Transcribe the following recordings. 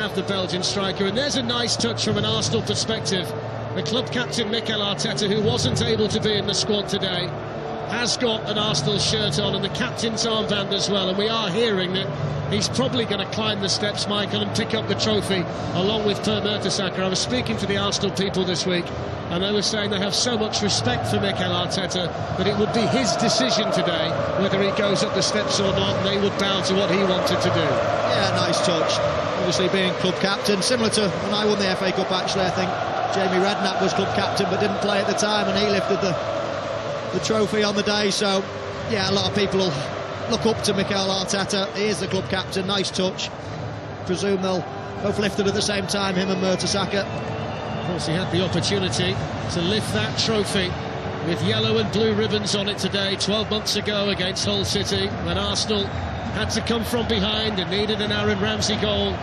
have the Belgian striker. And there's a nice touch from an Arsenal perspective. The club captain Mikel Arteta, who wasn't able to be in the squad today, has got an Arsenal shirt on and the captain's armband as well, and we are hearing that he's probably going to climb the steps, Michael, and pick up the trophy along with Per Mertesacker. I was speaking to the Arsenal people this week and they were saying they have so much respect for Mikel Arteta that it would be his decision today whether he goes up the steps or not, and they would bow to what he wanted to do. Yeah, nice touch. Obviously being club captain, similar to when I won the FA Cup actually. I think Jamie Redknapp was club captain but didn't play at the time, and he lifted the trophy on the day. So yeah, a lot of people will look up to Mikel Arteta. He is the club captain. Nice touch. Presume they'll both lift it at the same time, him and Mertesacker. Of course, he had the opportunity to lift that trophy with yellow and blue ribbons on it today, 12 months ago against Hull City, when Arsenal had to come from behind and needed an Aaron Ramsey goal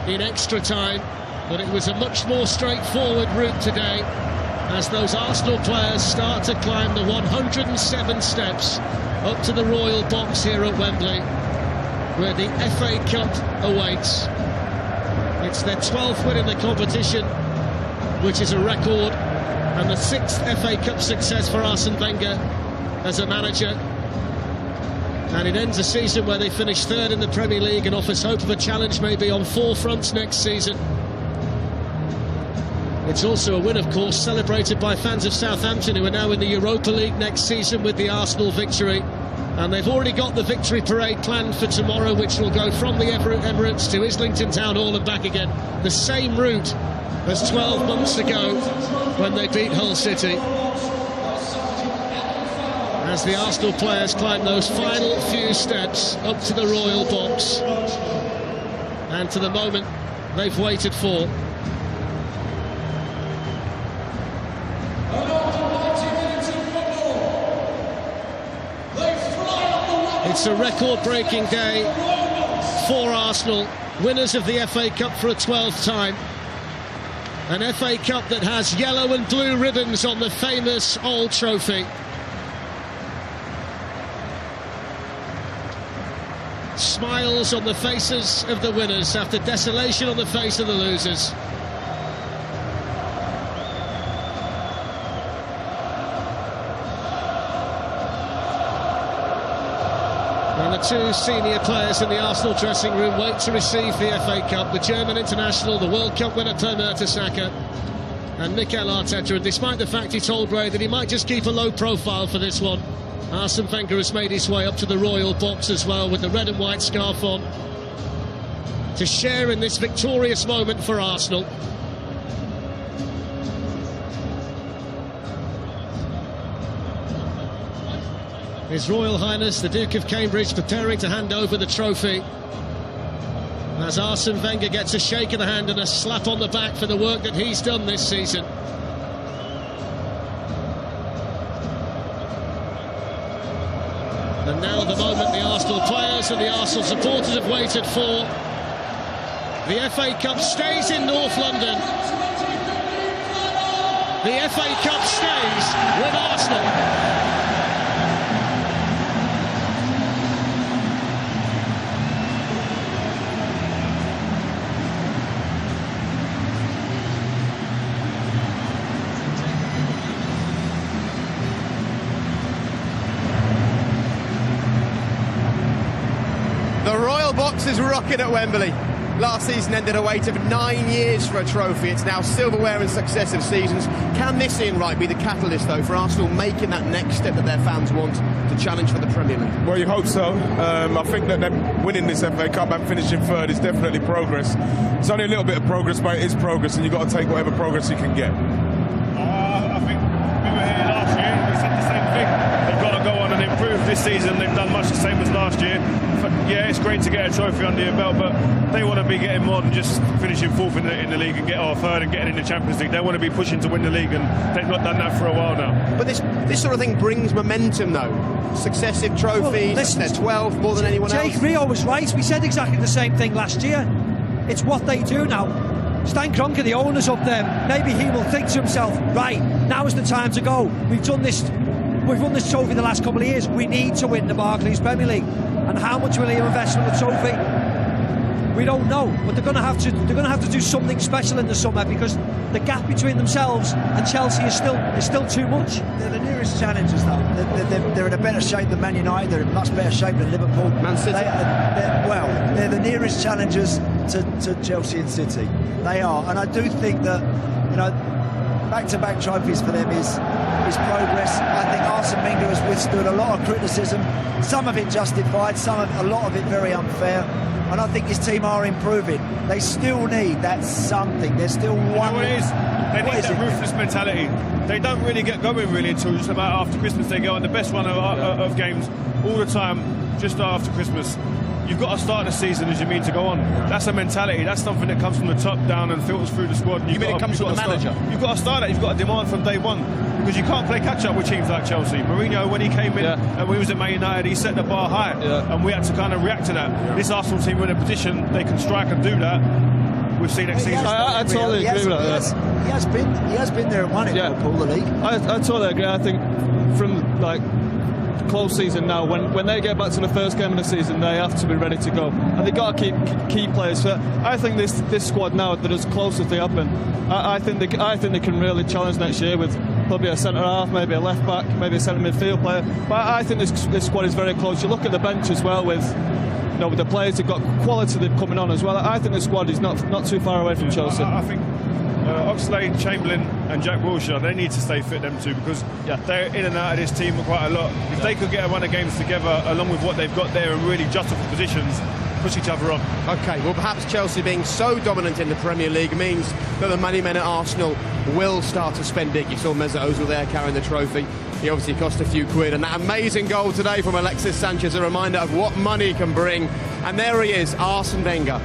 in extra time. But it was a much more straightforward route today, as those Arsenal players start to climb the 107 steps up to the Royal Box here at Wembley, where the FA Cup awaits. It's their 12th win in the competition, which is a record, and the 6th FA Cup success for Arsene Wenger as a manager. And it ends a season where they finish 3rd in the Premier League and offers hope of a challenge maybe on 4 fronts next season. It's also a win, of course, celebrated by fans of Southampton, who are now in the Europa League next season with the Arsenal victory. And they've already got the victory parade planned for tomorrow, which will go from the Emirates to Islington Town Hall and back again. The same route as 12 months ago when they beat Hull City. As the Arsenal players climb those final few steps up to the Royal Box, and to the moment they've waited for. It's a record-breaking day for Arsenal, winners of the FA Cup for a 12th time. An FA Cup that has yellow and blue ribbons on the famous old trophy. Smiles on the faces of the winners after desolation on the face of the losers. And the 2 senior players in the Arsenal dressing room wait to receive the FA Cup. The German international, the World Cup winner Per Mertesacker, and Mikel Arteta. And despite the fact he told Ray that he might just keep a low profile for this one, Arsene Wenger has made his way up to the Royal Box as well, with the red and white scarf on, to share in this victorious moment for Arsenal. His Royal Highness the Duke of Cambridge preparing to hand over the trophy, as Arsene Wenger gets a shake of the hand and a slap on the back for the work that he's done this season. And now the moment the Arsenal players and the Arsenal supporters have waited for. The FA Cup stays in North London. The FA Cup stays with Arsenal. The Royal Box is rocking at Wembley. Last season ended a wait of 9 years for a trophy. It's now silverware in successive seasons. Can this, Ian Wright, be the catalyst, though, for Arsenal making that next step that their fans want to challenge for the Premier League? Well, you hope so. I think that them winning this FA Cup and finishing 3rd is definitely progress. It's only a little bit of progress, but it is progress, and you've got to take whatever progress you can get. I think we were here last year, we said the same thing. They've got to go on and improve this season. They've done much the same as last year. Yeah, it's great to get a trophy under your belt, but they want to be getting more than just finishing 4th in the league and get 3rd and getting in the Champions League. They want to be pushing to win the league, and they've not done that for a while now. But this sort of thing brings momentum, though. Successive trophies, well, they're 12 more than anyone else. Jake Rio was right. We said exactly the same thing last year. It's what they do now. Stan Kroenke, the owner's up there. Maybe he will think to himself, right, now is the time to go. We've won this trophy the last couple of years. We need to win the Barclays Premier League. And how much will he invest in the trophy? We don't know, but they're going to have to do something special in the summer, because the gap between themselves and Chelsea is still too much. They're the nearest challengers, though. They're in a better shape than Man United. They're in much better shape than Liverpool. Man City. They're the nearest challengers to Chelsea and City. They are, and I do think that, you know, back-to-back trophies for them is progress. I think Arsene Wenger has withstood a lot of criticism, some of it justified, a lot of it very unfair. And I think his team are improving. They still need that something. There's still one. You know what it is? They need that ruthless mentality. They don't really get going until just about after Christmas. They go on the best run of games all the time just after Christmas. You've got to start the season as you mean to go on. That's a mentality. That's something that comes from the top down and filters through the squad. You mean it comes from the manager? You've got to start that. You've got to demand from day one, because you can't play catch up with teams like Chelsea. Mourinho, when he came in and we was at Man United, he set the bar high, and we had to kind of react to that. This Arsenal team were in a position they can strike and do that. We've seen next season. I totally agree with that. He has been there and won it, Liverpool, the league. I totally agree. I think from close season now, when they get back to the first game of the season, they have to be ready to go, and they've got to keep key players fit. I think this squad now, they're as close as they have been. I think they can really challenge next year with probably a centre half, maybe a left back, maybe a centre midfield player. But I think this squad is very close. You look at the bench as well, with the players who've got quality that coming on as well. I think the squad is not too far away from Chelsea. I think Oxlade, Chamberlain and Jack Wilshere, they need to stay fit, them two, because they're in and out of this team quite a lot. If they could get a run of games together along with what they've got there and really justify positions, push each other on. OK, well, perhaps Chelsea being so dominant in the Premier League means that the money men at Arsenal will start to spend big. You saw Mesut Ozil there carrying the trophy. He obviously cost a few quid, and that amazing goal today from Alexis Sanchez, a reminder of what money can bring. And there he is, Arsene Wenger,